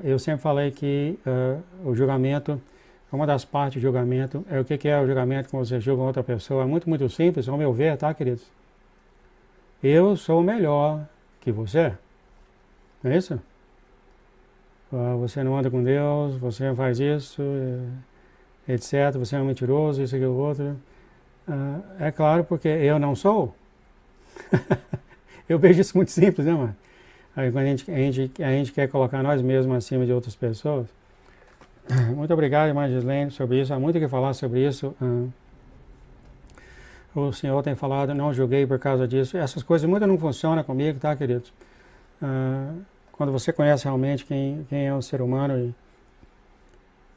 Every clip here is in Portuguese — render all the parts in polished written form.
Eu sempre falei que o julgamento, uma das partes do julgamento, o que é o julgamento quando você julga outra pessoa? É muito, muito simples, ao meu ver, tá, queridos? Eu sou melhor que você, não é isso? Você não anda com Deus, você não faz isso, etc. Você é um mentiroso, isso, aquilo, outro. É claro, porque eu não sou. Eu vejo isso muito simples, né, mano? Aí quando a gente quer colocar nós mesmos acima de outras pessoas. Muito obrigado, irmã Gislene, sobre isso. Há muito o que falar sobre isso. O senhor tem falado, não julguei por causa disso. Essas coisas muito não funcionam comigo, tá, queridos? Quando você conhece realmente quem é o ser humano e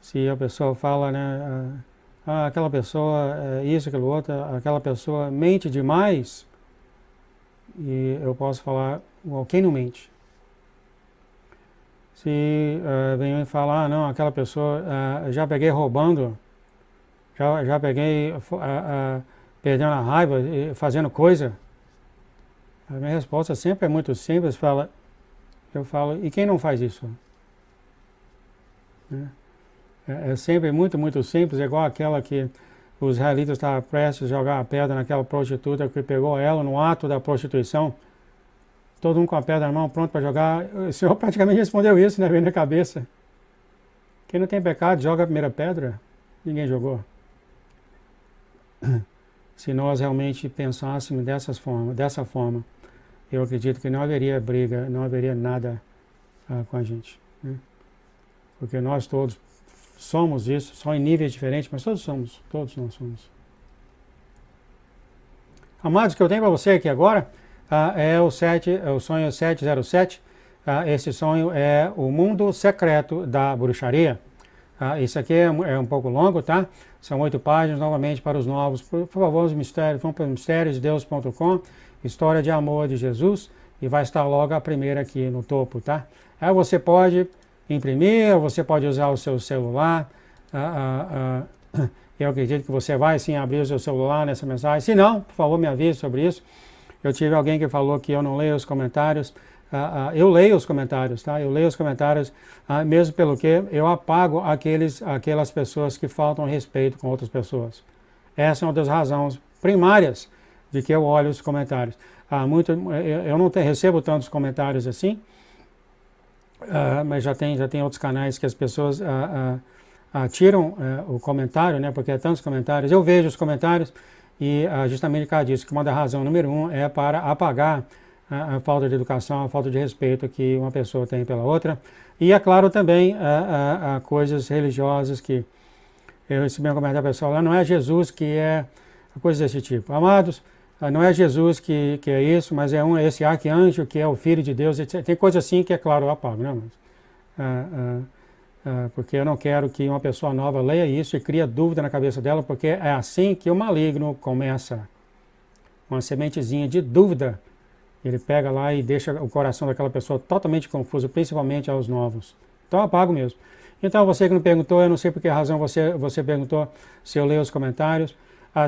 se a pessoa fala, né, aquela pessoa é isso, aquilo outro, aquela pessoa mente demais, e eu posso falar, quem não mente? Se vem me falar, não, aquela pessoa, já peguei roubando, já peguei perdendo a raiva, fazendo coisa, a minha resposta sempre é muito simples, eu falo, e quem não faz isso? Né? É sempre muito, muito simples, é igual aquela que os israelitas estavam prestes a jogar a pedra naquela prostituta que pegou ela no ato da prostituição. Todo mundo com a pedra na mão, pronto para jogar. O Senhor praticamente respondeu isso, né? Veio na cabeça. Quem não tem pecado, joga a primeira pedra. Ninguém jogou. Se nós realmente pensássemos dessa forma, eu acredito que não haveria briga, não haveria nada com a gente. Né? Porque nós todos somos isso, só em níveis diferentes, mas todos nós somos. Amados, o que eu tenho para você aqui agora é o sonho 707. Esse sonho é o mundo secreto da bruxaria. Isso aqui é um pouco longo, tá? São 8 páginas, novamente para os novos. Por favor, os mistérios, vão para mistériosdedeus.com, História de Amor de Jesus, e vai estar logo a primeira aqui no topo, tá? Aí você pode imprimir, ou você pode usar o seu celular. Eu acredito que você vai sim abrir o seu celular nessa mensagem. Se não, por favor, me avise sobre isso. Eu tive alguém que falou que eu não leio os comentários. Eu leio os comentários, tá? Eu leio os comentários, mesmo pelo que eu apago aquelas pessoas que faltam respeito com outras pessoas. Essa é uma das razões primárias de que eu olho os comentários. Eu não recebo tantos comentários assim, mas já tem outros canais que as pessoas tiram o comentário, né? Porque é tantos comentários. Eu vejo os comentários e justamente por causa disso, que uma da razão número 1 é para apagar a falta de educação, a falta de respeito que uma pessoa tem pela outra. E é claro também coisas religiosas que eu recebi um comentário pessoal, não é Jesus que é coisas desse tipo. Amados, não é Jesus que é isso, mas é esse arcanjo que é o Filho de Deus, etc. Tem coisa assim que é claro, eu apago, né? Porque eu não quero que uma pessoa nova leia isso e crie dúvida na cabeça dela, porque é assim que o maligno começa. Uma sementezinha de dúvida, ele pega lá e deixa o coração daquela pessoa totalmente confuso, principalmente aos novos. Então eu apago mesmo. Então você que não perguntou, eu não sei por que razão você perguntou, se eu leio os comentários.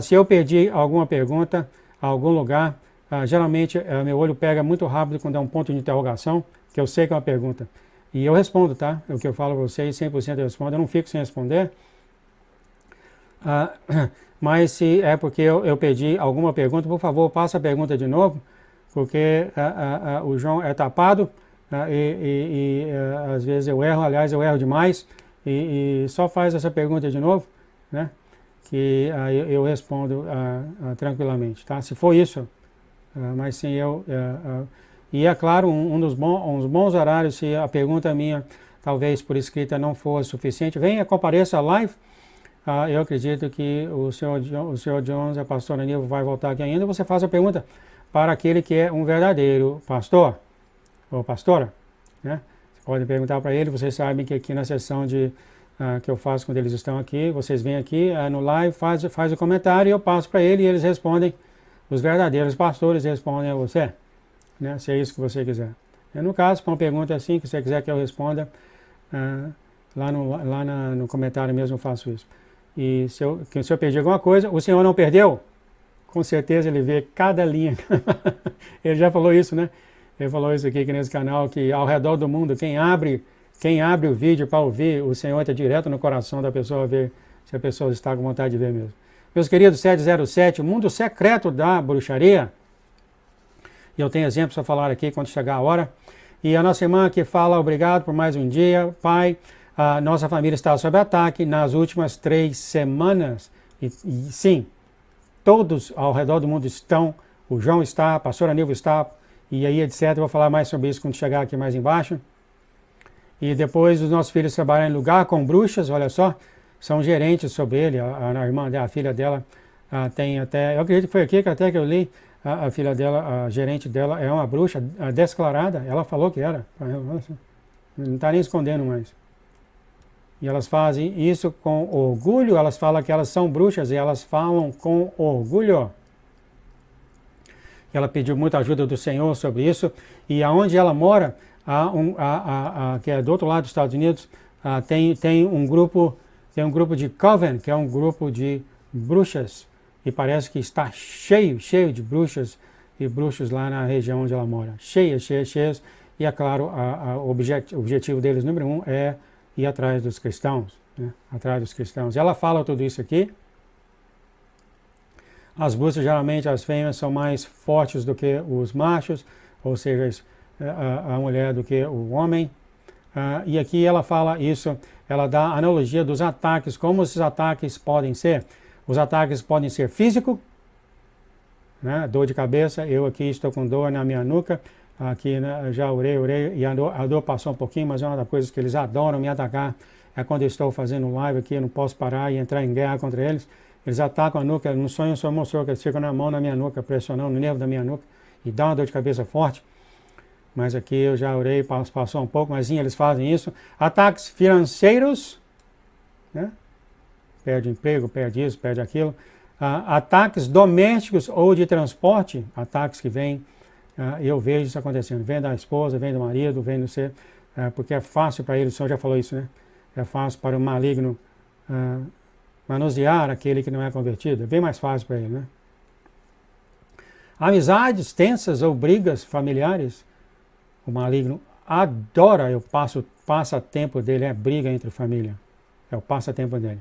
Se eu perdi alguma pergunta, a algum lugar, geralmente meu olho pega muito rápido quando é um ponto de interrogação, que eu sei que é uma pergunta. E eu respondo, tá? O que eu falo para vocês, 100% eu respondo, eu não fico sem responder. Mas se é porque eu pedi alguma pergunta, por favor, passa a pergunta de novo, porque o João é tapado e às vezes eu erro, aliás, eu erro demais, e só faz essa pergunta de novo, né? Que eu respondo tranquilamente, tá? Se for isso, mas sim, e é claro, uns bons horários, se a pergunta minha, talvez por escrita, não for suficiente, venha, compareça à live. Eu acredito que o senhor Jones, a pastora Nilva, vai voltar aqui ainda. Você faz a pergunta para aquele que é um verdadeiro pastor ou pastora, né? Você pode perguntar para ele. Vocês sabem que aqui na sessão que eu faço quando eles estão aqui, vocês vêm aqui no live, faz o comentário e eu passo para ele e eles respondem. Os verdadeiros pastores respondem a você, né? Se é isso que você quiser. No caso, para uma pergunta assim que você quiser que eu responda, lá no comentário mesmo eu faço isso. E se eu perdi alguma coisa, o senhor não perdeu? Com certeza ele vê cada linha. Ele já falou isso, né? Ele falou isso aqui nesse canal, que ao redor do mundo, quem abre o vídeo para ouvir, o Senhor está direto no coração da pessoa, ver se a pessoa está com vontade de ver mesmo. Meus queridos, 707, o mundo secreto da bruxaria. E eu tenho exemplos para falar aqui quando chegar a hora. E a nossa irmã que fala, obrigado por mais um dia, Pai. A nossa família está sob ataque nas últimas 3 semanas. E sim, todos ao redor do mundo estão. O João está, a pastora Nilva está, e aí, etc. Eu vou falar mais sobre isso quando chegar aqui mais embaixo. E depois os nossos filhos trabalham em lugar com bruxas, olha só, são gerentes sobre ele. A irmã dela, a filha dela, tem até, eu acredito que foi aqui que até que eu li, a filha dela, a gerente dela é uma bruxa declarada, ela falou que era, não está nem escondendo mais. E elas fazem isso com orgulho, elas falam que elas são bruxas e elas falam com orgulho. Ela pediu muita ajuda do Senhor sobre isso, e aonde ela mora, que é do outro lado dos Estados Unidos, tem um grupo de coven, que é um grupo de bruxas, e parece que está cheio de bruxas e bruxos lá na região onde ela mora. Cheias. E é claro, o objetivo deles, número 1, é ir atrás dos cristãos. Né? Atrás dos cristãos. Ela fala tudo isso aqui. As bruxas, geralmente, as fêmeas são mais fortes do que os machos, ou seja, a mulher do que o homem. E aqui ela fala isso, ela dá a analogia dos ataques, como esses ataques podem ser. Os ataques podem ser físicos, né? Dor de cabeça, eu aqui estou com dor na minha nuca, aqui, né, já orei, e a dor passou um pouquinho, mas é uma das coisas que eles adoram me atacar, é quando eu estou fazendo live aqui, eu não posso parar e entrar em guerra contra eles. Eles atacam a nuca, no sonho o Senhor mostrou que eles ficam na mão na minha nuca, pressionando o nervo da minha nuca, e dá uma dor de cabeça forte. Mas aqui eu já orei, passou um pouco, mas sim, eles fazem isso. Ataques financeiros, né? Perde emprego, perde isso, perde aquilo. Ataques domésticos ou de transporte, ataques que vêm, eu vejo isso acontecendo. Vem da esposa, vem do marido, vem do ser, porque é fácil para ele, o Senhor já falou isso, né? É fácil para o maligno manusear aquele que não é convertido, é bem mais fácil para ele, né? Amizades tensas ou brigas familiares, o maligno adora, o passatempo dele é briga entre família, é o passatempo dele.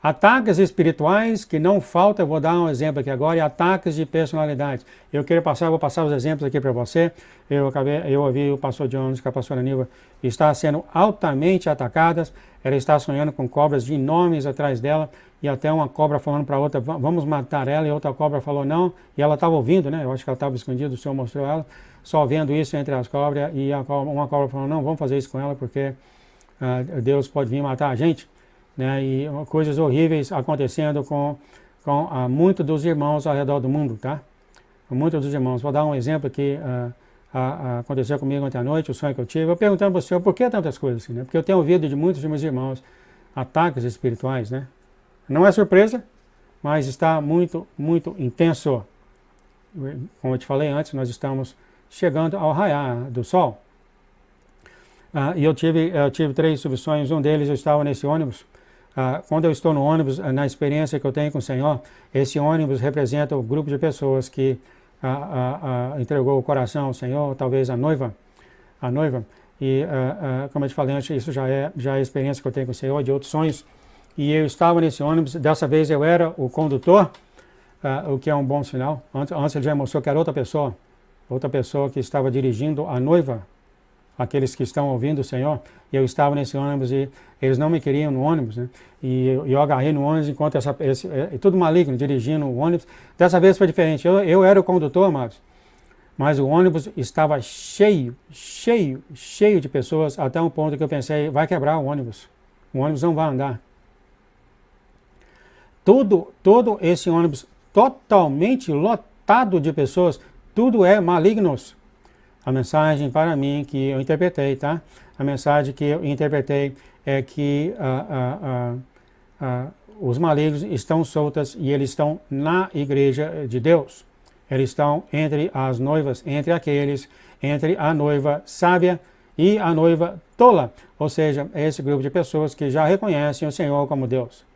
Ataques espirituais, que não falta, eu vou dar um exemplo aqui agora, e ataques de personalidade. Vou passar os exemplos aqui para você. Eu ouvi o pastor Jones, que a pastora Nilva está sendo altamente atacadas, ela está sonhando com cobras de enormes atrás dela, e até uma cobra falando para outra, vamos matar ela, e outra cobra falou não, e ela estava ouvindo, né? Eu acho que ela estava escondida, o Senhor mostrou ela, só vendo isso entre as cobras, e uma cobra falou, não, vamos fazer isso com ela, porque Deus pode vir matar a gente. Né, e coisas horríveis acontecendo com muitos dos irmãos ao redor do mundo, tá? Muitos dos irmãos. Vou dar um exemplo que aconteceu comigo ontem à noite, o sonho que eu tive. Eu perguntando para o Senhor, por que tantas coisas assim, né? Porque eu tenho ouvido de muitos de meus irmãos ataques espirituais, né? Não é surpresa, mas está muito, muito intenso. Como eu te falei antes, nós estamos chegando ao raiar do sol. E eu tive 3 subsonhos, um deles eu estava nesse ônibus. Quando eu estou no ônibus, na experiência que eu tenho com o Senhor, esse ônibus representa o grupo de pessoas que entregou o coração ao Senhor, talvez a noiva. E como eu te falei antes, isso já é a experiência que eu tenho com o Senhor, de outros sonhos. E eu estava nesse ônibus, dessa vez eu era o condutor, o que é um bom sinal. Antes ele já mostrou que era outra pessoa que estava dirigindo a noiva, aqueles que estão ouvindo o Senhor, e eu estava nesse ônibus e eles não me queriam no ônibus, né? E eu agarrei no ônibus enquanto tudo maligno, dirigindo o ônibus. Dessa vez foi diferente, eu era o condutor, amados, mas o ônibus estava cheio de pessoas, até um ponto que eu pensei, vai quebrar o ônibus não vai andar. Todo esse ônibus totalmente lotado de pessoas, tudo é malignos. A mensagem para mim que eu interpretei, tá? A mensagem que eu interpretei é que os malignos estão soltos e eles estão na igreja de Deus. Eles estão entre as noivas, entre a noiva sábia e a noiva tola. Ou seja, esse grupo de pessoas que já reconhecem o Senhor como Deus.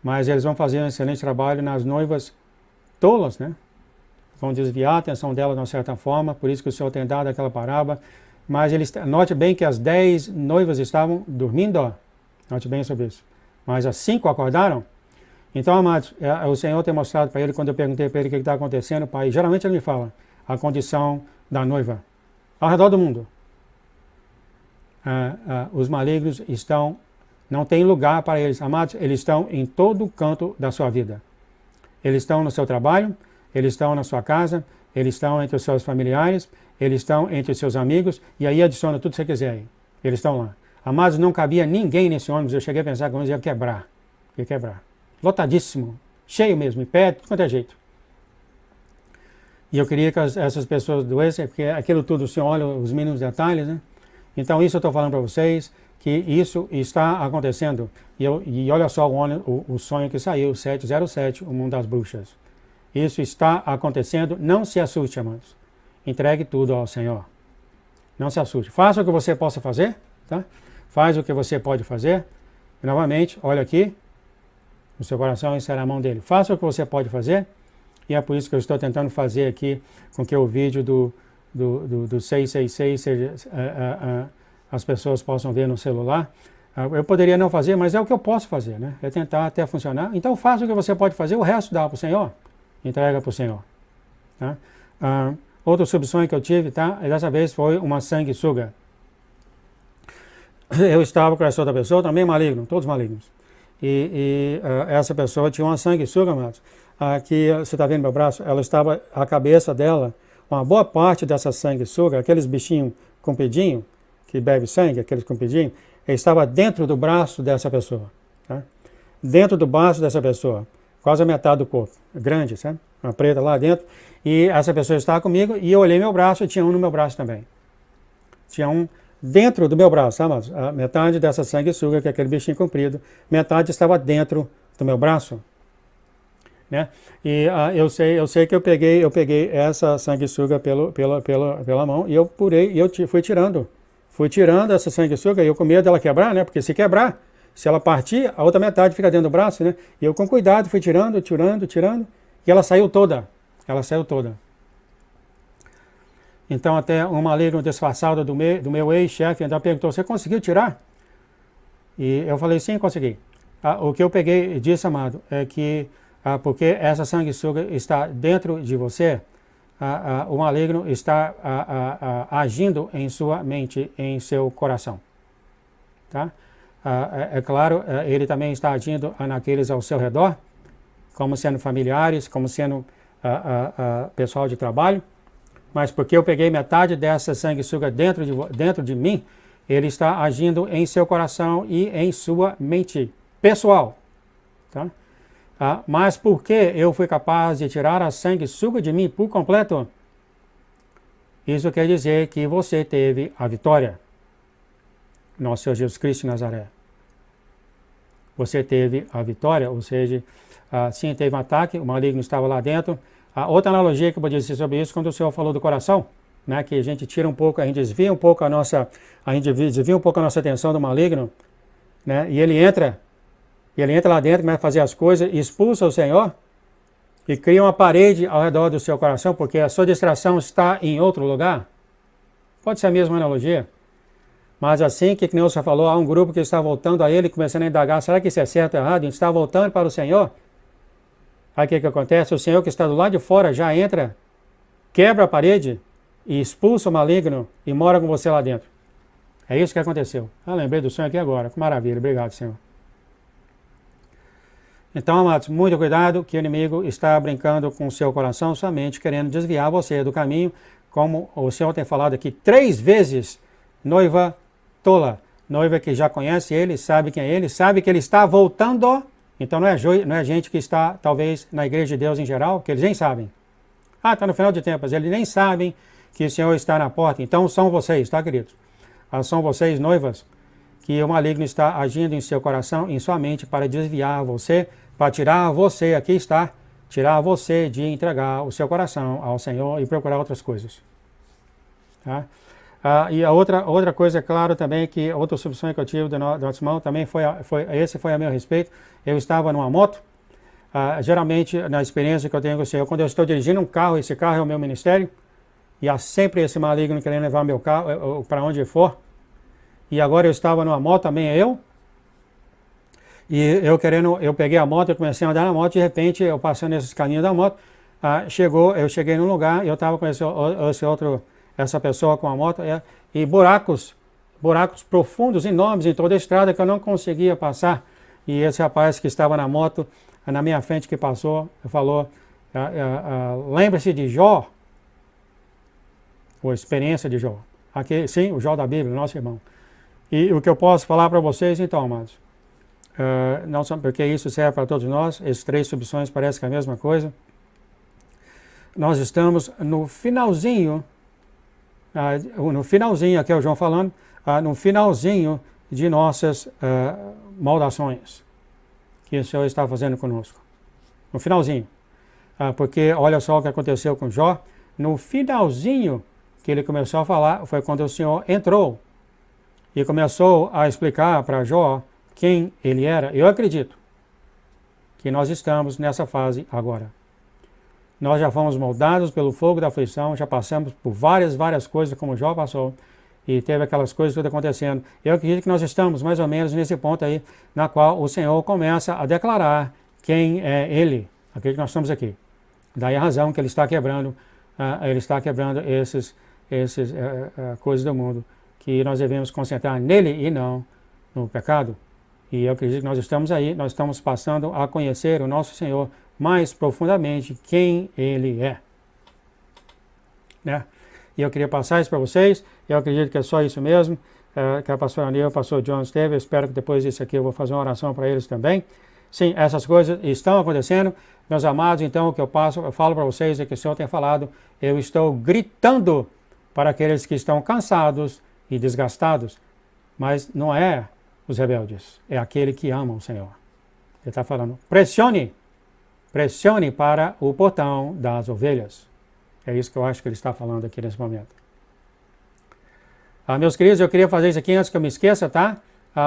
Mas eles vão fazer um excelente trabalho nas noivas tolas, né? vão desviar a atenção dela de uma certa forma, por isso que o Senhor tem dado aquela parábola. Mas note bem que as 10 noivas estavam dormindo, ó. Note bem sobre isso. Mas as 5 acordaram. Então, amados, o Senhor tem mostrado para ele, quando eu perguntei para ele o que está acontecendo, pai, geralmente ele me fala a condição da noiva ao redor do mundo. Os malignos não tem lugar para eles, amados, eles estão em todo canto da sua vida. Eles estão no seu trabalho, eles estão na sua casa, eles estão entre os seus familiares, eles estão entre os seus amigos, e aí adiciona tudo que você quiser aí. Eles estão lá. Amados, não cabia ninguém nesse ônibus, eu cheguei a pensar que o ônibus ia quebrar. Ia quebrar. Lotadíssimo, cheio mesmo, em pé, de quanto é jeito. E eu queria que essas pessoas doessem, porque aquilo tudo, o Senhor olha os mínimos detalhes, né? Então isso eu estou falando para vocês, que isso está acontecendo. E olha só o sonho que saiu, 707, o mundo das bruxas. Isso está acontecendo, não se assuste, amados. Entregue tudo ao Senhor. Não se assuste. Faça o que você possa fazer, tá? Faz o que você pode fazer. E novamente, olha aqui, o seu coração será a mão dele. Faça o que você pode fazer. E é por isso que eu estou tentando fazer aqui com que o vídeo do 666 seja, as pessoas possam ver no celular. Eu poderia não fazer, mas é o que eu posso fazer, né? É tentar até funcionar. Então faça o que você pode fazer, o resto dá para o Senhor. Entrega para o Senhor. Tá? Outro subsonho que eu tive, tá? Dessa vez foi uma sanguessuga. Eu estava com essa outra pessoa, também maligno, todos malignos. E essa pessoa tinha uma sanguessuga, amados. Aqui, você está vendo meu braço? Ela estava, a cabeça dela, uma boa parte dessa sanguessuga, aqueles bichinhos compridinhos, que bebe sangue, aqueles compridinhos, estava dentro do braço dessa pessoa. Tá? Dentro do braço dessa pessoa. Quase a metade do corpo. Grande, sabe? Uma preta lá dentro. E essa pessoa estava comigo e eu olhei meu braço e tinha um no meu braço também. Tinha um dentro do meu braço, sabe? A metade dessa sanguessuga, que é aquele bichinho comprido, metade estava dentro do meu braço. Né? E eu sei que eu peguei essa sanguessuga pela mão e eu purei e eu fui tirando. Fui tirando essa sanguessuga e eu com medo dela quebrar, né? Porque se quebrar, se ela partir, a outra metade fica dentro do braço, né? E eu com cuidado fui tirando, e ela saiu toda. Ela saiu toda. Então até um maligno disfarçado do meu ex-chefe ainda perguntou, você conseguiu tirar? E eu falei, sim, consegui. O que eu peguei disso, amado, é que porque essa sanguessuga está dentro de você, o maligno está agindo em sua mente, em seu coração. Tá? É claro, ele também está agindo naqueles ao seu redor, como sendo familiares, como sendo pessoal de trabalho, mas porque eu peguei metade dessa sanguessuga dentro de mim, ele está agindo em seu coração e em sua mente pessoal. Tá? Mas porque eu fui capaz de tirar a sanguessuga de mim por completo, isso quer dizer que você teve a vitória. Nosso Senhor Jesus Cristo de Nazaré. Você teve a vitória, ou seja, sim, teve um ataque, o maligno estava lá dentro. Outra analogia que eu podia dizer sobre isso, quando o Senhor falou do coração, né, que a gente tira um pouco, a gente desvia um pouco a nossa atenção do maligno, né, e ele entra lá dentro, começa a fazer as coisas, expulsa o Senhor e cria uma parede ao redor do seu coração, porque a sua distração está em outro lugar. Pode ser a mesma analogia. Mas assim que o Senhor falou, há um grupo que está voltando a ele, começando a indagar, será que isso é certo ou errado? A gente está voltando para o Senhor. Aí o que acontece? O Senhor que está do lado de fora já entra, quebra a parede e expulsa o maligno e mora com você lá dentro. É isso que aconteceu. Lembrei do sonho aqui agora. Que maravilha. Obrigado, Senhor. Então, amados, muito cuidado que o inimigo está brincando com o seu coração, sua mente, querendo desviar você do caminho, como o Senhor tem falado aqui 3 vezes, noiva tola, noiva que já conhece ele, sabe quem é ele, sabe que ele está voltando. Então não é gente que está, talvez, na igreja de Deus em geral, que eles nem sabem. Está no final de tempos, eles nem sabem que o Senhor está na porta. Então são vocês, tá, queridos? São vocês, noivas, que o maligno está agindo em seu coração, em sua mente, para desviar você, para tirar você, aqui está, tirar você de entregar o seu coração ao Senhor e procurar outras coisas. Tá? E a outra coisa, é claro, também, que outra subsonho que eu tive do nosso irmão, também esse foi a meu respeito. Eu estava numa moto, geralmente, na experiência que eu tenho com o Senhor, quando eu estou dirigindo um carro, esse carro é o meu ministério, e há sempre esse maligno querendo levar meu carro para onde for. E agora eu estava numa moto, também e eu peguei a moto, eu comecei a andar na moto, de repente, eu passando nesses caminhos da moto, eu cheguei num lugar, e eu estava com essa pessoa com a moto, e buracos profundos, enormes em toda a estrada, que eu não conseguia passar. E esse rapaz que estava na moto, na minha frente, que passou, falou, lembre-se de Jó, ou experiência de Jó. Aqui, sim, o Jó da Bíblia, nosso irmão. E o que eu posso falar para vocês, então, amados, não só porque isso serve para todos nós, esses 3 subções parecem que é a mesma coisa. Nós estamos no finalzinho, aqui é o João falando, no finalzinho de nossas moldações que o Senhor está fazendo conosco. No finalzinho. Porque olha só o que aconteceu com Jó. No finalzinho que ele começou a falar, foi quando o Senhor entrou e começou a explicar para Jó quem ele era. Eu acredito que nós estamos nessa fase agora. Nós já fomos moldados pelo fogo da aflição, já passamos por várias coisas como Jó passou, e teve aquelas coisas tudo acontecendo. Eu acredito que nós estamos mais ou menos nesse ponto aí, na qual o Senhor começa a declarar quem é Ele. Acredito que nós estamos aqui. Daí a razão que Ele está quebrando, essas coisas do mundo, que nós devemos concentrar nele e não no pecado. E eu acredito que nós estamos aí, nós estamos passando a conhecer o nosso Senhor mais profundamente, quem Ele é. Né? E eu queria passar isso para vocês. Eu acredito que é só isso mesmo, que a pastora Aníbal, o pastor John esteve. Eu espero que depois disso aqui eu vou fazer uma oração para eles também. Sim, essas coisas estão acontecendo. Meus amados, então o que eu falo para vocês é que o Senhor tem falado, eu estou gritando para aqueles que estão cansados e desgastados, mas não é os rebeldes, é aquele que ama o Senhor. Ele está falando, pressione para o portão das ovelhas. É isso que eu acho que ele está falando aqui nesse momento. Meus queridos, eu queria fazer isso aqui antes que eu me esqueça, tá?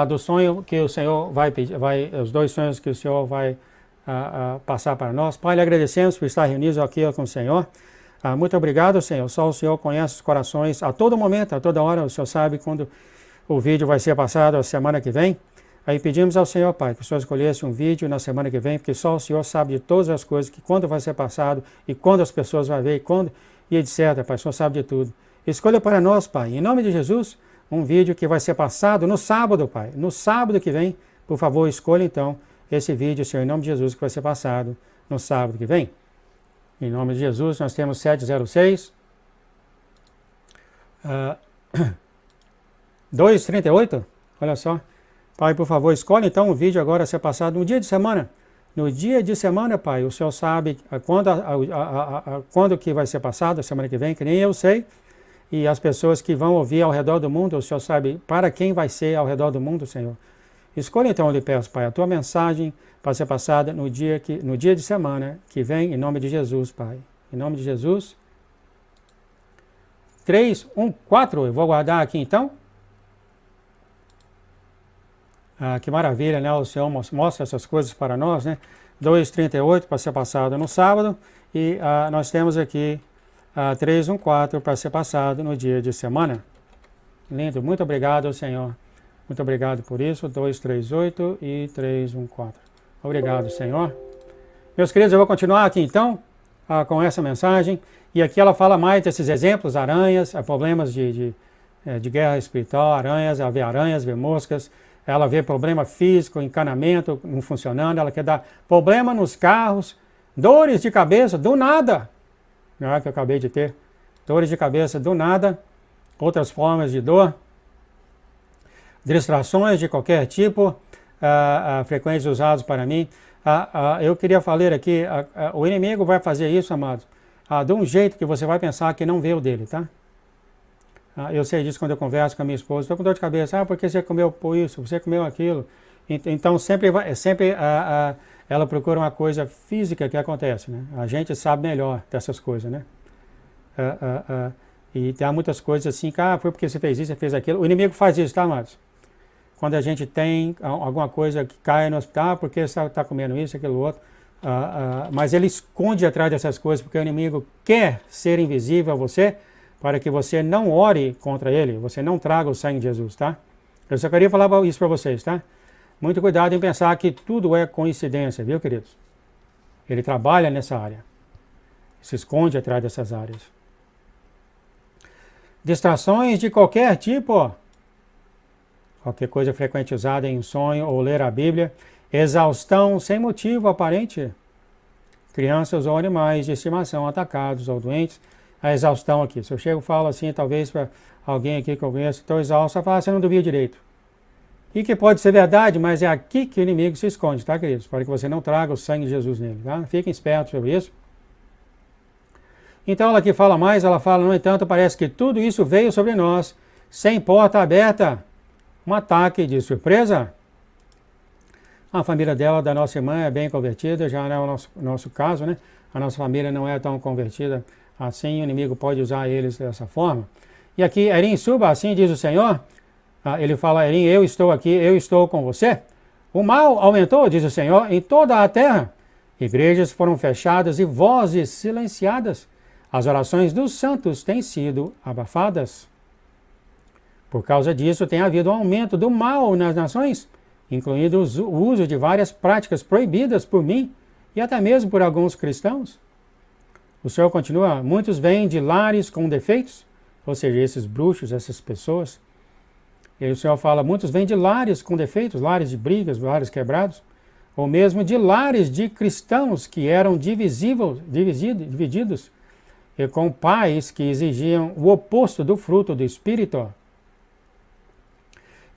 Do sonho que o Senhor os 2 sonhos que o Senhor vai passar para nós. Pai, lhe agradecemos por estar reunidos aqui com o Senhor. Muito obrigado, Senhor. Só o Senhor conhece os corações a todo momento, a toda hora. O Senhor sabe quando o vídeo vai ser passado a semana que vem. Aí pedimos ao Senhor, Pai, que o Senhor escolhesse um vídeo na semana que vem, porque só o Senhor sabe de todas as coisas, que quando vai ser passado, e quando as pessoas vão ver, e etc. Pai, o Senhor sabe de tudo. Escolha para nós, Pai, em nome de Jesus, um vídeo que vai ser passado no sábado, Pai. No sábado que vem, por favor, escolha então esse vídeo, Senhor, em nome de Jesus, que vai ser passado no sábado que vem. Em nome de Jesus, nós temos 706. 2:38, olha só. Pai, por favor, escolhe então o vídeo agora a ser passado no dia de semana. No dia de semana, Pai, o Senhor sabe quando que vai ser passado, a semana que vem, que nem eu sei. E as pessoas que vão ouvir ao redor do mundo, o Senhor sabe para quem vai ser ao redor do mundo, Senhor. Escolha então, eu lhe peço, Pai, a tua mensagem para ser passada no dia de semana que vem, em nome de Jesus, Pai. Em nome de Jesus. 3:14, eu vou guardar aqui então. Que maravilha, né? O Senhor mostra essas coisas para nós, né? 2:38 para ser passado no sábado. E nós temos aqui 3:14 para ser passado no dia de semana. Lindo, muito obrigado, Senhor. Muito obrigado por isso. 2:38 e 3:14. Obrigado, Senhor. Meus queridos, eu vou continuar aqui então com essa mensagem. E aqui ela fala mais desses exemplos, aranhas, problemas de guerra espiritual, aranhas, ela vê aranhas, vê moscas. Ela vê problema físico, encanamento não funcionando, ela quer dar problema nos carros, dores de cabeça do nada. Não é que eu acabei de ter? Dores de cabeça do nada, outras formas de dor, distrações de qualquer tipo, frequentes usados para mim. Eu queria falar aqui, o inimigo vai fazer isso, amados, de um jeito que você vai pensar que não veio dele, tá? Eu sei disso quando eu converso com a minha esposa. Estou com dor de cabeça. Porque você comeu por isso, você comeu aquilo. Então, sempre ela procura uma coisa física que acontece, né? A gente sabe melhor dessas coisas, né? E tem muitas coisas assim, que foi porque você fez isso, você fez aquilo. O inimigo faz isso, tá, amados? Quando a gente tem alguma coisa que cai no hospital, porque você está comendo isso, aquilo outro. mas ele esconde atrás dessas coisas, porque o inimigo quer ser invisível a você, para que você não ore contra ele, você não traga o sangue de Jesus, tá? Eu só queria falar isso para vocês, tá? Muito cuidado em pensar que tudo é coincidência, viu, queridos? Ele trabalha nessa área, se esconde atrás dessas áreas. Distrações de qualquer tipo, qualquer coisa frequente usada em um sonho ou ler a Bíblia, exaustão sem motivo aparente, crianças ou animais de estimação atacados ou doentes, a exaustão aqui. Se eu chego e falo assim, talvez para alguém aqui que eu conheço, estou exausto, fala, você não dormiu direito. E que pode ser verdade, mas é aqui que o inimigo se esconde, tá, queridos? Para que você não traga o sangue de Jesus nele, tá? Fiquem espertos sobre isso. Então ela aqui fala mais, ela fala, no entanto, parece que tudo isso veio sobre nós, sem porta aberta, um ataque de surpresa. A família dela, da nossa irmã, é bem convertida, já não é o nosso caso, né? A nossa família não é tão convertida assim, o inimigo pode usar eles dessa forma. E aqui, Erim, suba, assim diz o Senhor. Ele fala, Erim, eu estou aqui, eu estou com você. O mal aumentou, diz o Senhor, em toda a terra. Igrejas foram fechadas e vozes silenciadas. As orações dos santos têm sido abafadas. Por causa disso, tem havido um aumento do mal nas nações, incluindo o uso de várias práticas proibidas por mim e até mesmo por alguns cristãos. O Senhor continua, muitos vêm de lares com defeitos, ou seja, esses bruxos, essas pessoas. E aí o Senhor fala, muitos vêm de lares com defeitos, lares de brigas, lares quebrados, ou mesmo de lares de cristãos que eram divididos, e com pais que exigiam o oposto do fruto do Espírito.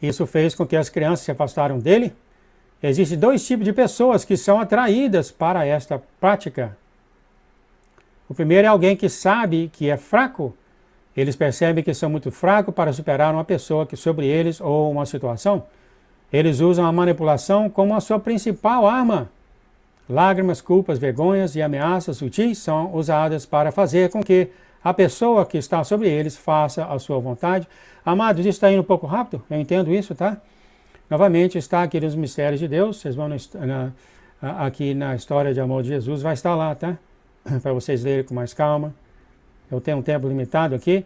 Isso fez com que as crianças se afastaram dele. Existem dois tipos de pessoas que são atraídas para esta prática. O primeiro é alguém que sabe que é fraco. Eles percebem que são muito fracos para superar uma pessoa que sobre eles ou uma situação. Eles usam a manipulação como a sua principal arma. Lágrimas, culpas, vergonhas e ameaças sutis são usadas para fazer com que a pessoa que está sobre eles faça a sua vontade. Amados, isso está indo um pouco rápido, eu entendo isso, tá? Novamente, está aqui nos mistérios de Deus, vocês vão aqui na história de amor de Jesus, vai estar lá, tá? Para vocês lerem com mais calma. Eu tenho um tempo limitado aqui.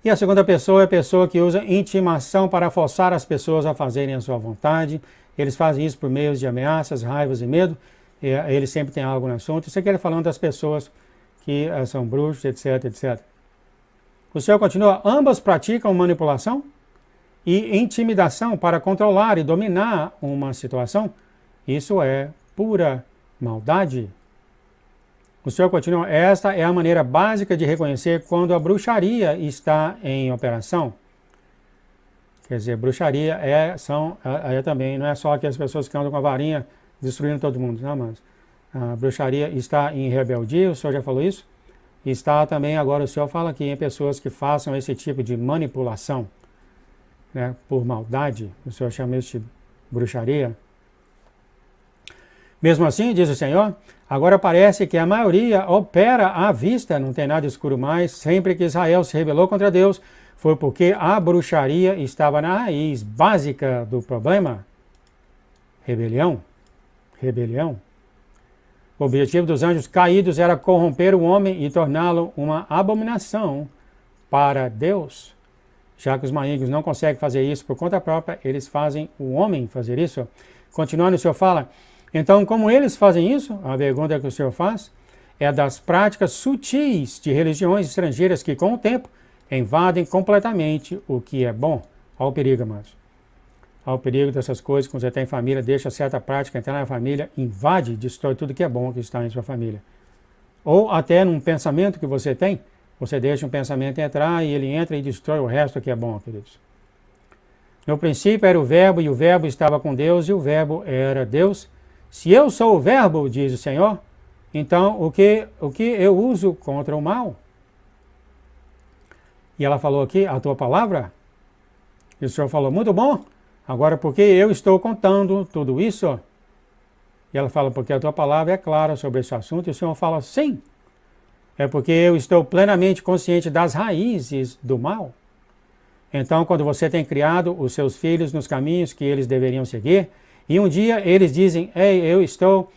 E a segunda pessoa é a pessoa que usa intimação para forçar as pessoas a fazerem a sua vontade. Eles fazem isso por meio de ameaças, raivas e medo. Eles sempre têm algo no assunto. Isso aqui ele falando das pessoas que são bruxos, etc, etc. O Senhor continua, ambas praticam manipulação e intimidação para controlar e dominar uma situação. Isso é pura maldade. O Senhor continua, esta é a maneira básica de reconhecer quando a bruxaria está em operação. Quer dizer, bruxaria também, não é só aquelas pessoas que andam com a varinha destruindo todo mundo, não, mas a bruxaria está em rebeldia, o Senhor já falou isso. E está também, agora o Senhor fala aqui, em pessoas que façam esse tipo de manipulação, né, por maldade, o Senhor chama isso de bruxaria. Mesmo assim, diz o Senhor, agora parece que a maioria opera à vista, não tem nada escuro mais. Sempre que Israel se rebelou contra Deus, foi porque a bruxaria estava na raiz básica do problema. Rebelião. Rebelião. O objetivo dos anjos caídos era corromper o homem e torná-lo uma abominação para Deus. Já que os malignos não conseguem fazer isso por conta própria, eles fazem o homem fazer isso. Continuando, o Senhor fala, então, como eles fazem isso? A pergunta que o Senhor faz é das práticas sutis de religiões estrangeiras que, com o tempo, invadem completamente o que é bom. Olha o perigo, amados. Olha o perigo dessas coisas, quando você tem família, deixa certa prática entrar na família, invade, destrói tudo que é bom que está em sua família. Ou até num pensamento que você tem, você deixa um pensamento entrar e ele entra e destrói o resto que é bom, queridos. No princípio era o Verbo, e o Verbo estava com Deus, e o Verbo era Deus. Se eu sou o Verbo, diz o Senhor, então o que eu uso contra o mal? E ela falou aqui, a tua palavra? E o Senhor falou, muito bom, agora porque eu estou contando tudo isso? E ela fala, porque a tua palavra é clara sobre esse assunto. E o Senhor fala, sim, é porque eu estou plenamente consciente das raízes do mal. Então, quando você tem criado os seus filhos nos caminhos que eles deveriam seguir, E um dia eles dizem, ei, eu estou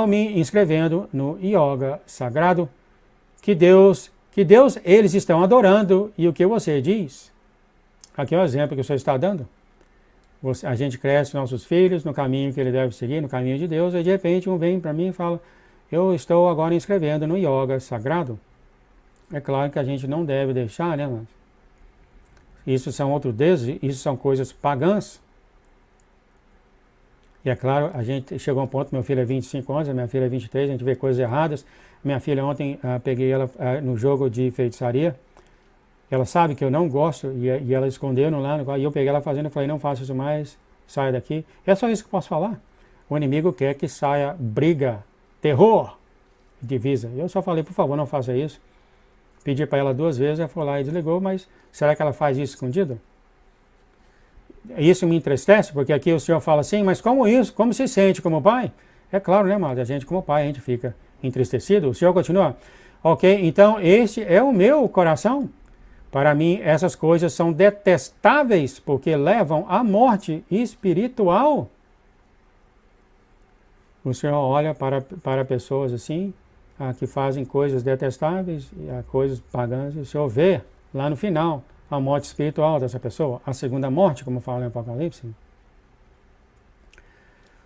me inscrevendo no yoga sagrado, que Deus eles estão adorando, e o que você diz? Aqui é o exemplo que o senhor está dando. A gente cresce nossos filhos no caminho que ele deve seguir, no caminho de Deus, e de repente um vem para mim e fala, eu estou agora inscrevendo no yoga sagrado. É claro que a gente não deve deixar, né, mas isso são outros deuses, isso são coisas pagãs. E é claro, a gente chegou a um ponto, meu filho é 25 anos, a minha filha é 23, a gente vê coisas erradas. Minha filha ontem, peguei ela no jogo de feitiçaria. Ela sabe que eu não gosto e ela escondeu lá, e eu peguei ela fazendo, eu falei, não faça isso mais, saia daqui. É só isso que eu posso falar. O inimigo quer que saia briga, terror, divisa. Eu só falei, por favor, não faça isso. Pedi para ela 2 vezes, ela foi lá e desligou, mas será que ela faz isso escondido? Isso me entristece, porque aqui o senhor fala assim, mas como isso? Como se sente como pai? É claro, né, amado? A gente como pai, a gente fica entristecido. O senhor continua? Ok, então este é o meu coração. Para mim, essas coisas são detestáveis, porque levam à morte espiritual. O senhor olha para pessoas assim, que fazem coisas detestáveis, coisas pagãs, e o senhor vê lá no final a morte espiritual dessa pessoa, a segunda morte, como fala em Apocalipse.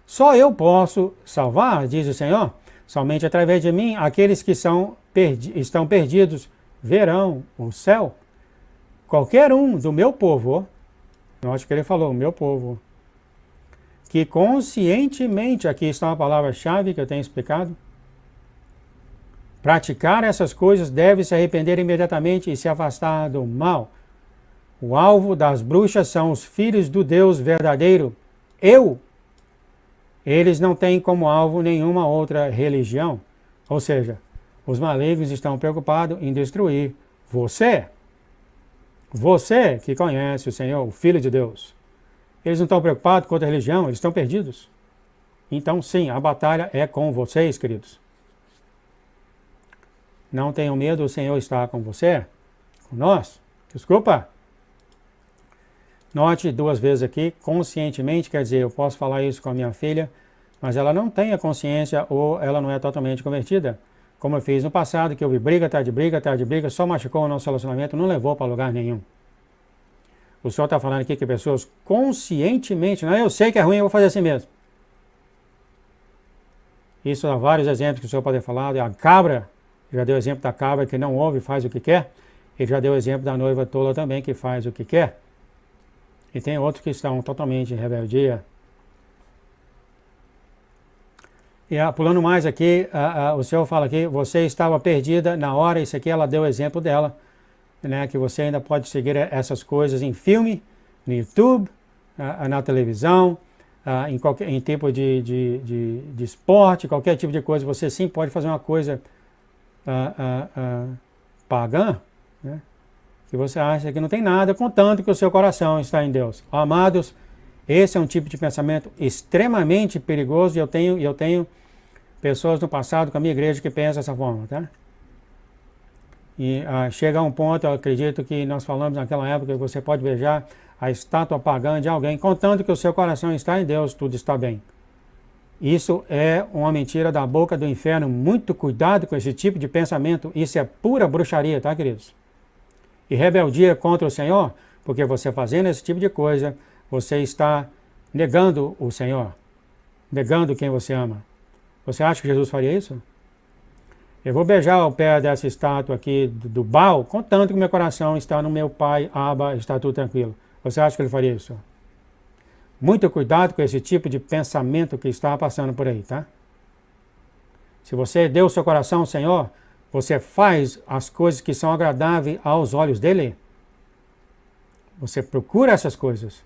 Só eu posso salvar, diz o Senhor, somente através de mim, aqueles que estão perdidos verão o céu. Qualquer um do meu povo, note que ele falou, meu povo, que conscientemente, aqui está uma palavra-chave que eu tenho explicado, praticar essas coisas deve se arrepender imediatamente e se afastar do mal. O alvo das bruxas são os filhos do Deus verdadeiro, eu. Eles não têm como alvo nenhuma outra religião. Ou seja, os malignos estão preocupados em destruir você. Você que conhece o Senhor, o Filho de Deus. Eles não estão preocupados com outra religião, eles estão perdidos. Então, sim, a batalha é com vocês, queridos. Não tenham medo, o Senhor está com você, com nós. Desculpa. Note 2 vezes aqui, conscientemente, quer dizer, eu posso falar isso com a minha filha, mas ela não tem a consciência ou ela não é totalmente convertida. Como eu fiz no passado, que houve briga, atrás de briga, só machucou o nosso relacionamento, não levou para lugar nenhum. O senhor está falando aqui que pessoas conscientemente, não, eu sei que é ruim, eu vou fazer assim mesmo. Isso há vários exemplos que o senhor pode falar. A cabra, já deu exemplo da cabra que não ouve e faz o que quer. Ele já deu exemplo da noiva tola também, que faz o que quer. E tem outros que estão totalmente em rebeldia. E pulando mais aqui, o Senhor fala aqui, você estava perdida na hora, isso aqui ela deu o exemplo dela, né, que você ainda pode seguir essas coisas em filme, no YouTube, na televisão, em tipo de esporte, qualquer tipo de coisa, você sim pode fazer uma coisa pagã, né, que você acha que não tem nada, contanto que o seu coração está em Deus. Amados, esse é um tipo de pensamento extremamente perigoso e eu tenho pessoas no passado com a minha igreja que pensam dessa forma, tá? E chega a um ponto, eu acredito que nós falamos naquela época que você pode beijar a estátua pagã de alguém, contanto que o seu coração está em Deus, tudo está bem. Isso é uma mentira da boca do inferno. Muito cuidado com esse tipo de pensamento. Isso é pura bruxaria, tá, queridos? E rebeldia contra o Senhor, porque você fazendo esse tipo de coisa, você está negando o Senhor, negando quem você ama. Você acha que Jesus faria isso? Eu vou beijar o pé dessa estátua aqui do Baal, contanto que meu coração está no meu Pai, Abba, está tudo tranquilo. Você acha que ele faria isso? Muito cuidado com esse tipo de pensamento que está passando por aí, tá? Se você deu o seu coração ao Senhor, você faz as coisas que são agradáveis aos olhos dele. Você procura essas coisas.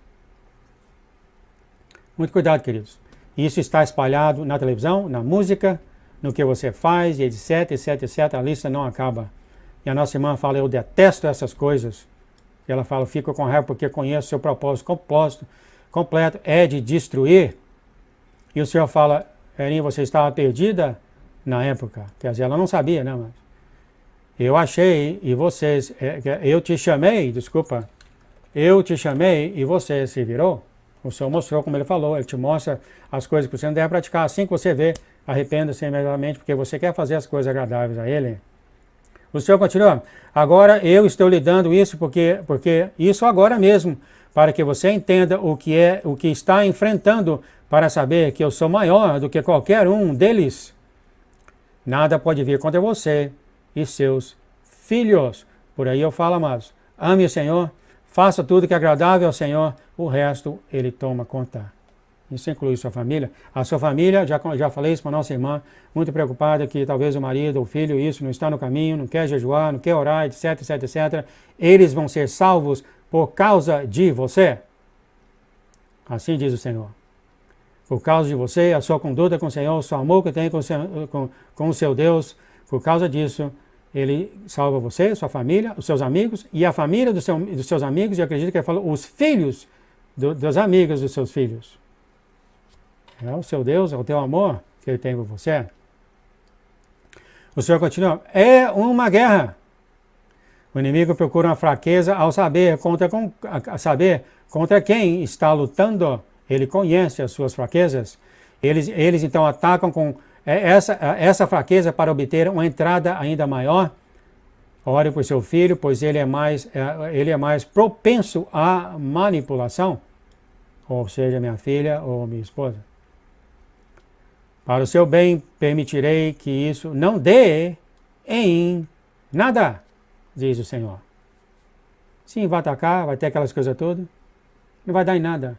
Muito cuidado, queridos. Isso está espalhado na televisão, na música, no que você faz, e etc, etc, etc. A lista não acaba. E a nossa irmã fala, eu detesto essas coisas. E ela fala, fico com raiva porque conheço o seu propósito completo, é de destruir. E o Senhor fala, Erinha, você estava perdida na época. Quer dizer, ela não sabia, né? Mas eu achei e vocês, eu te chamei, desculpa, eu te chamei e você se virou. O Senhor mostrou, como Ele falou, Ele te mostra as coisas que você não deve praticar. Assim que você vê, arrependa-se imediatamente, porque você quer fazer as coisas agradáveis a Ele. O Senhor continua, agora eu estou lhe dando isso porque isso agora mesmo, para que você entenda o que está enfrentando, para saber que eu sou maior do que qualquer um deles. Nada pode vir contra você e seus filhos. Por aí eu falo, amados, ame o Senhor, faça tudo que é agradável ao Senhor, o resto Ele toma conta. Isso inclui sua família. A sua família, já falei isso para a nossa irmã, muito preocupada que talvez o marido ou o filho, isso, não está no caminho, não quer jejuar, não quer orar, etc, etc, etc. Eles vão ser salvos por causa de você. Assim diz o Senhor. Por causa de você, a sua conduta com o Senhor, o seu amor que tem com o seu Deus, por causa disso, Ele salva você, sua família, os seus amigos, e a família dos seus amigos, e eu acredito que Ele falou, os filhos dos amigos dos seus filhos. É o seu Deus, é o teu amor que Ele tem por você. O Senhor continua, é uma guerra. O inimigo procura uma fraqueza ao saber contra quem está lutando. Ele conhece as suas fraquezas. Eles então atacam com essa fraqueza para obter uma entrada ainda maior. Ore por seu filho, pois ele é mais propenso à manipulação. Ou seja, minha filha ou minha esposa. Para o seu bem, permitirei que isso não dê em nada, diz o Senhor. Sim, vai atacar, vai ter aquelas coisas todas, não vai dar em nada.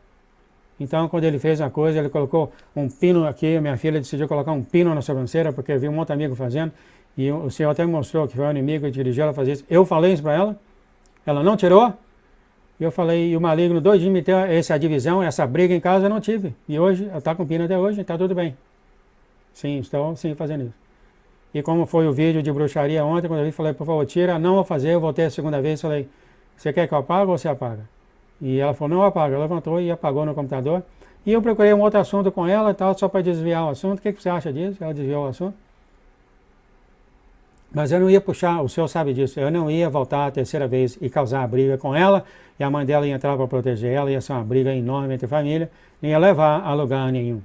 Então, quando ele fez uma coisa, ele colocou um pino aqui, minha filha decidiu colocar um pino na sobrancelha, porque viu um monte de amigo fazendo, e o Senhor até me mostrou que foi o inimigo que dirigiu ela a fazer isso. Eu falei isso para ela não tirou, e eu falei, e o maligno doidinho me deu essa divisão, essa briga em casa, eu não tive. E hoje, ela está com pino até hoje, está tudo bem. Sim, estou sim fazendo isso. E como foi o vídeo de bruxaria ontem, quando eu vi, falei, por favor, tira, não vou fazer, eu voltei a segunda vez, falei, você quer que eu apague ou você apaga? E ela falou, não, apaga. Ela levantou e apagou no computador. E eu procurei um outro assunto com ela e tal, só para desviar o assunto. O que você acha disso? Ela desviou o assunto. Mas eu não ia puxar, o senhor sabe disso, eu não ia voltar a terceira vez e causar briga com ela, e a mãe dela ia entrar para proteger ela, ia ser uma briga enorme entre a família, nem ia levar a lugar nenhum.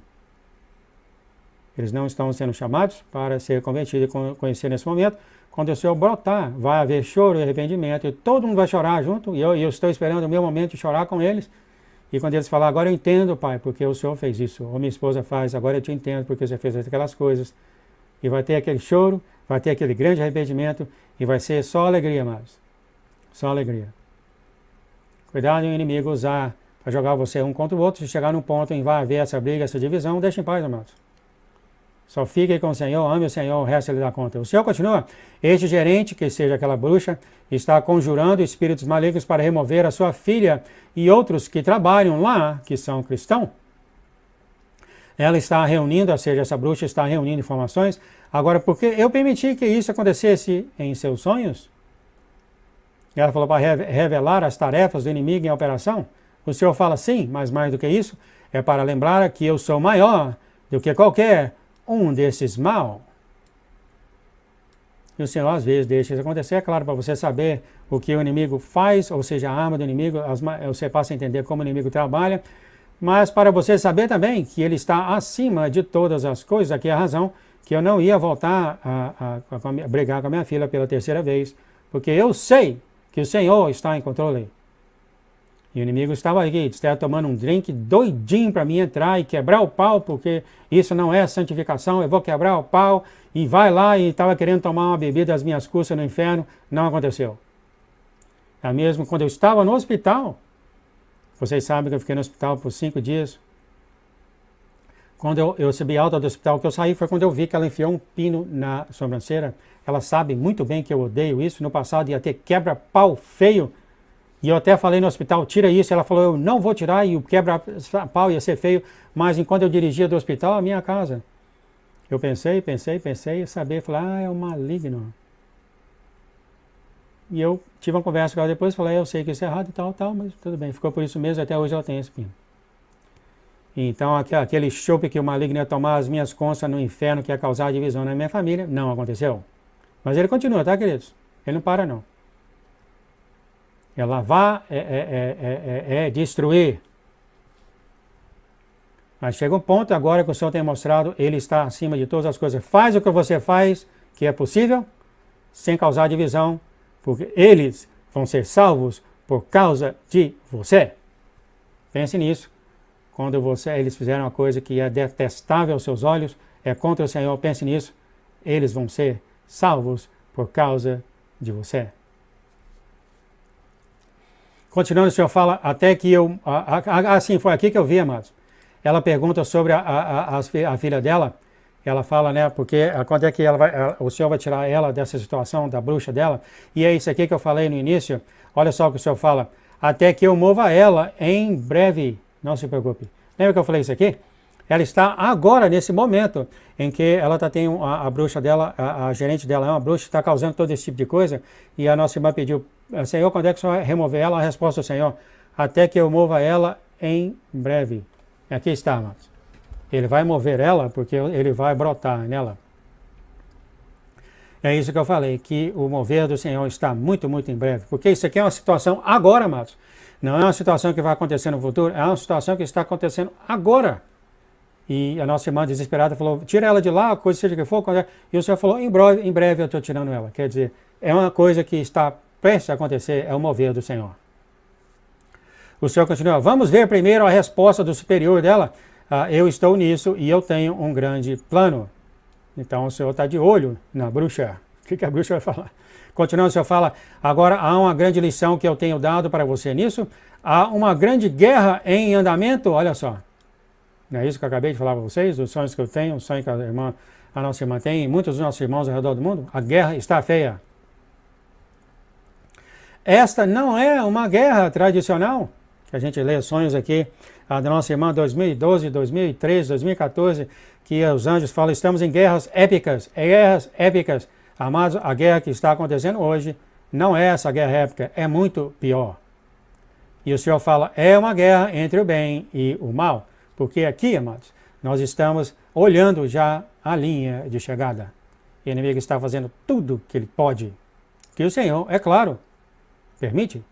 Eles não estão sendo chamados para ser convertidos e conhecer nesse momento. Quando o Senhor brotar, vai haver choro e arrependimento, e todo mundo vai chorar junto, e eu estou esperando o meu momento de chorar com eles. E quando eles falarem, agora eu entendo, pai, porque o Senhor fez isso, ou minha esposa faz, agora eu te entendo porque você fez aquelas coisas. E vai ter aquele choro, vai ter aquele grande arrependimento, e vai ser só alegria, amados. Só alegria. Cuidado em o inimigo usar para jogar você um contra o outro, se chegar num ponto em vai haver essa briga, essa divisão, deixa em paz, amados. Só fique com o Senhor, ame o Senhor, o resto Ele dá conta. O Senhor continua, este gerente, que seja aquela bruxa, está conjurando espíritos malignos para remover a sua filha e outros que trabalham lá, que são cristãos. Ela está reunindo, ou seja, essa bruxa está reunindo informações. Agora, porque eu permiti que isso acontecesse em seus sonhos? Ela falou para revelar as tarefas do inimigo em operação. O Senhor fala sim, mas mais do que isso, é para lembrar que eu sou maior do que qualquer um desses mal. E o Senhor às vezes deixa isso acontecer, é claro, para você saber o que o inimigo faz, ou seja, a arma do inimigo, você passa a entender como o inimigo trabalha, mas para você saber também que ele está acima de todas as coisas, aqui é a razão que eu não ia voltar a brigar com a minha filha pela terceira vez, porque eu sei que o Senhor está em controle. E o inimigo estava aqui, estava tomando um drink doidinho para mim entrar e quebrar o pau, porque isso não é santificação, eu vou quebrar o pau, e vai lá e estava querendo tomar uma bebida às minhas custas no inferno, não aconteceu. É mesmo quando eu estava no hospital, vocês sabem que eu fiquei no hospital por 5 dias, quando eu recebi alta do hospital, que eu saí, foi quando eu vi que ela enfiou um pino na sobrancelha. Ela sabe muito bem que eu odeio isso, no passado ia ter quebra-pau feio, e eu até falei no hospital, tira isso. Ela falou, eu não vou tirar, e o quebra-pau ia ser feio. Mas enquanto eu dirigia do hospital à minha casa, eu pensei, e saber, falei, é um maligno. E eu tive uma conversa com ela depois, falei, eu sei que isso é errado e tal, mas tudo bem. Ficou por isso mesmo, até hoje ela tem esse pino. Então, aquele chope que o maligno ia tomar as minhas constas no inferno, que ia causar divisão na minha família, não aconteceu. Mas ele continua, tá, queridos? Ele não para, não. É lavar, é destruir. Mas chega um ponto agora que o Senhor tem mostrado, Ele está acima de todas as coisas. Faz o que você faz, que é possível, sem causar divisão, porque eles vão ser salvos por causa de você. Pense nisso. Quando eles fizeram uma coisa que é detestável aos seus olhos, é contra o Senhor, pense nisso. Eles vão ser salvos por causa de você. Continuando, o Senhor fala, até que eu... Assim, foi aqui que eu vi, amados. Ela pergunta sobre a filha dela. Ela fala, né, porque quando é que o Senhor vai tirar ela dessa situação, da bruxa dela. E é isso aqui que eu falei no início. Olha só o que o Senhor fala. Até que eu mova ela em breve. Não se preocupe. Lembra que eu falei isso aqui? Ela está agora, nesse momento, em que ela tem a bruxa dela, a gerente dela é uma bruxa, está causando todo esse tipo de coisa. E a nossa irmã pediu, Senhor, quando é que o Senhor vai remover ela? A resposta do Senhor, até que eu mova ela em breve. Aqui está, amados. Ele vai mover ela porque ele vai brotar nela. É isso que eu falei, que o mover do Senhor está muito, muito em breve. Porque isso aqui é uma situação agora, amados. Não é uma situação que vai acontecer no futuro, é uma situação que está acontecendo agora. E a nossa irmã desesperada falou, tira ela de lá, coisa seja que for. E o Senhor falou, em breve eu estou tirando ela. Quer dizer, é uma coisa que está prestes a acontecer, é o mover do Senhor. O Senhor continua, vamos ver primeiro a resposta do superior dela. Eu estou nisso e eu tenho um grande plano. Então o Senhor está de olho na bruxa. O que a bruxa vai falar? Continuando, o Senhor fala, agora há uma grande lição que eu tenho dado para você nisso. Há uma grande guerra em andamento, olha só. Não é isso que eu acabei de falar para vocês, dos sonhos que eu tenho, o sonho que a nossa irmã tem, e muitos dos nossos irmãos ao redor do mundo. A guerra está feia. Esta não é uma guerra tradicional, que a gente lê sonhos aqui, da nossa irmã 2012, 2013, 2014, que os anjos falam, estamos em guerras épicas, guerras épicas. Amados, a guerra que está acontecendo hoje não é essa guerra épica, é muito pior. E o Senhor fala, é uma guerra entre o bem e o mal. Porque aqui, amados, nós estamos olhando já a linha de chegada. E o inimigo está fazendo tudo que ele pode. Que o Senhor, é claro, permite.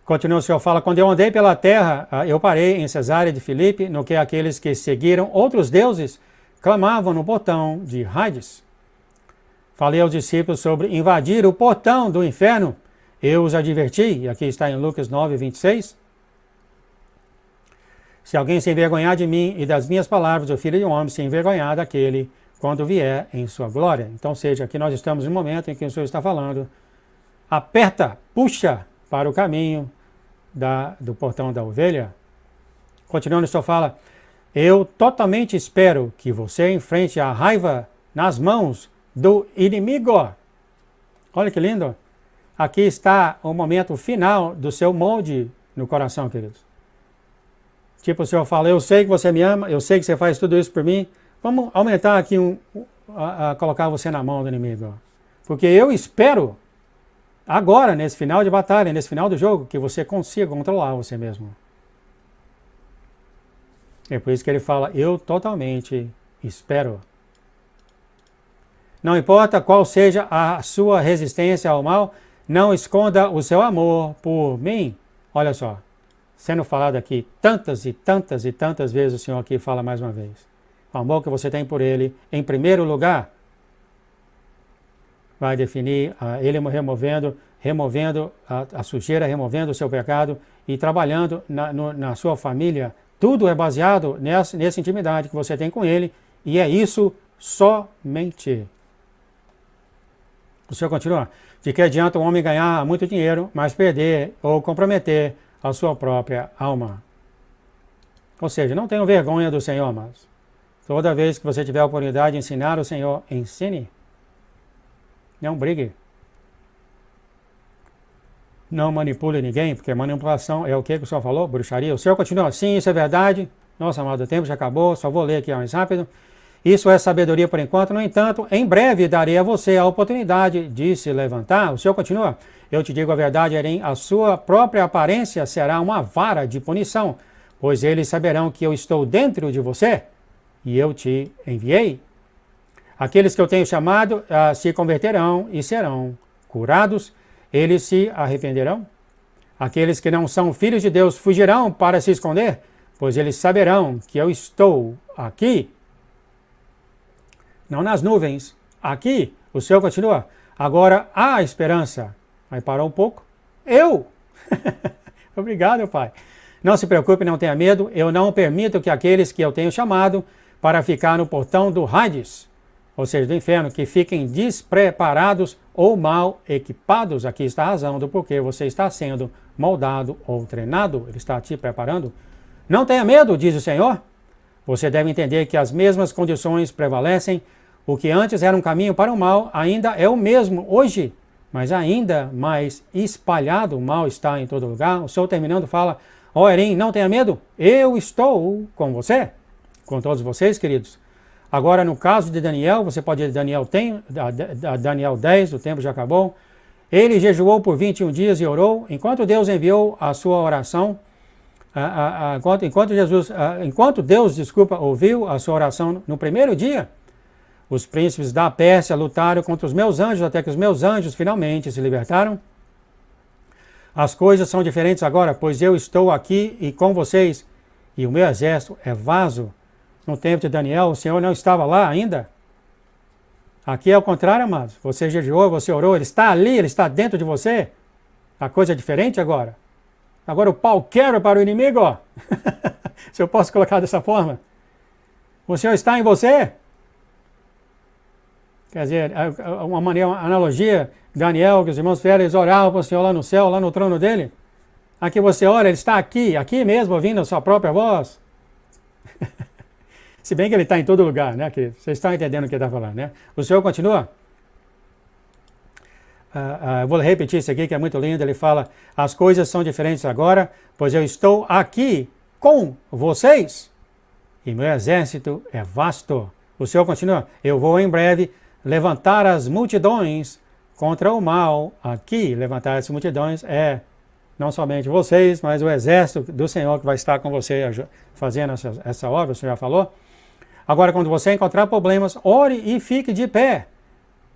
Continua o Senhor, fala, quando eu andei pela terra, eu parei em Cesareia de Filipe, no que aqueles que seguiram outros deuses clamavam no portão de Hades. Falei aos discípulos sobre invadir o portão do inferno. Eu os adverti, e aqui está em Lucas 9, 26. Se alguém se envergonhar de mim e das minhas palavras, o Filho do Homem se envergonhar daquele quando vier em sua glória. Então, seja, aqui nós estamos no momento em que o Senhor está falando, aperta, puxa para o caminho do portão da ovelha. Continuando, o Senhor fala, eu totalmente espero que você enfrente a raiva nas mãos do inimigo. Olha que lindo. Aqui está o momento final do seu molde no coração, queridos. Tipo, o Senhor fala, eu sei que você me ama, eu sei que você faz tudo isso por mim. Vamos aumentar aqui, colocar você na mão do inimigo. Porque eu espero, agora, nesse final de batalha, nesse final do jogo, que você consiga controlar você mesmo. É por isso que ele fala, eu totalmente espero. Não importa qual seja a sua resistência ao mal, não esconda o seu amor por mim. Olha só. Sendo falado aqui tantas e tantas e tantas vezes, o Senhor aqui fala mais uma vez. O amor que você tem por Ele, em primeiro lugar, vai definir Ele removendo a sujeira, removendo o seu pecado e trabalhando na sua família. Tudo é baseado nessa intimidade que você tem com Ele e é isso somente. O Senhor continua. De que adianta um homem ganhar muito dinheiro, mas perder ou comprometer a sua própria alma. Ou seja, não tenham vergonha do Senhor, amados. Toda vez que você tiver a oportunidade de ensinar o Senhor, ensine. Não brigue. Não manipule ninguém, porque manipulação é o que o Senhor falou? Bruxaria. O Senhor continua, sim, isso é verdade. Nossa, amado, o tempo já acabou, só vou ler aqui mais rápido. Isso é sabedoria por enquanto, no entanto, em breve darei a você a oportunidade de se levantar. O Senhor continua, eu te digo a verdade, Erém, a sua própria aparência será uma vara de punição, pois eles saberão que eu estou dentro de você e eu te enviei. Aqueles que eu tenho chamado se converterão e serão curados, eles se arrependerão. Aqueles que não são filhos de Deus fugirão para se esconder, pois eles saberão que eu estou aqui, não nas nuvens, aqui. O Senhor continua, agora há esperança. Aí parou um pouco, eu. Obrigado, Pai. Não se preocupe, não tenha medo, eu não permito que aqueles que eu tenho chamado para ficar no portão do Hades, ou seja, do inferno, que fiquem despreparados ou mal equipados. Aqui está a razão do porquê você está sendo moldado ou treinado, ele está te preparando. Não tenha medo, diz o Senhor. Você deve entender que as mesmas condições prevalecem. O que antes era um caminho para o mal ainda é o mesmo hoje, mas ainda mais espalhado. O mal está em todo lugar. O Senhor terminando fala, ó Erim, não tenha medo, eu estou com você, com todos vocês, queridos. Agora, no caso de Daniel, você pode ir Daniel 10, o tempo já acabou. Ele jejuou por 21 dias e orou, enquanto Deus enviou a sua oração, enquanto Deus, ouviu a sua oração no primeiro dia, os príncipes da Pérsia lutaram contra os meus anjos, até que os meus anjos finalmente se libertaram. As coisas são diferentes agora, pois eu estou aqui e com vocês, e o meu exército é vaso. No tempo de Daniel, o Senhor não estava lá ainda. Aqui é o contrário, amados. Você jejuou, você orou, ele está ali, ele está dentro de você. A coisa é diferente agora. Agora o pau quebra para o inimigo, ó. Se eu posso colocar dessa forma. O Senhor está em você. Quer dizer, uma analogia, Daniel, que os irmãos fiéis oravam para o Senhor lá no céu, lá no trono dele. Aqui você ora, ele está aqui mesmo, ouvindo a sua própria voz. Se bem que ele está em todo lugar, né, querido? Vocês estão entendendo o que ele está falando, né? O Senhor continua. Vou repetir isso aqui, que é muito lindo. Ele fala, as coisas são diferentes agora, pois eu estou aqui com vocês, e meu exército é vasto. O Senhor continua, eu vou em breve levantar as multidões contra o mal. Aqui, levantar as multidões é não somente vocês, mas o exército do Senhor que vai estar com você fazendo essa obra, o Senhor já falou. Agora, quando você encontrar problemas, ore e fique de pé,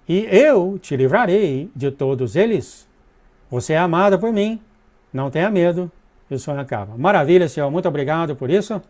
e eu te livrarei de todos eles. Você é amado por mim, não tenha medo, e o sonho acaba. Maravilha, Senhor, muito obrigado por isso.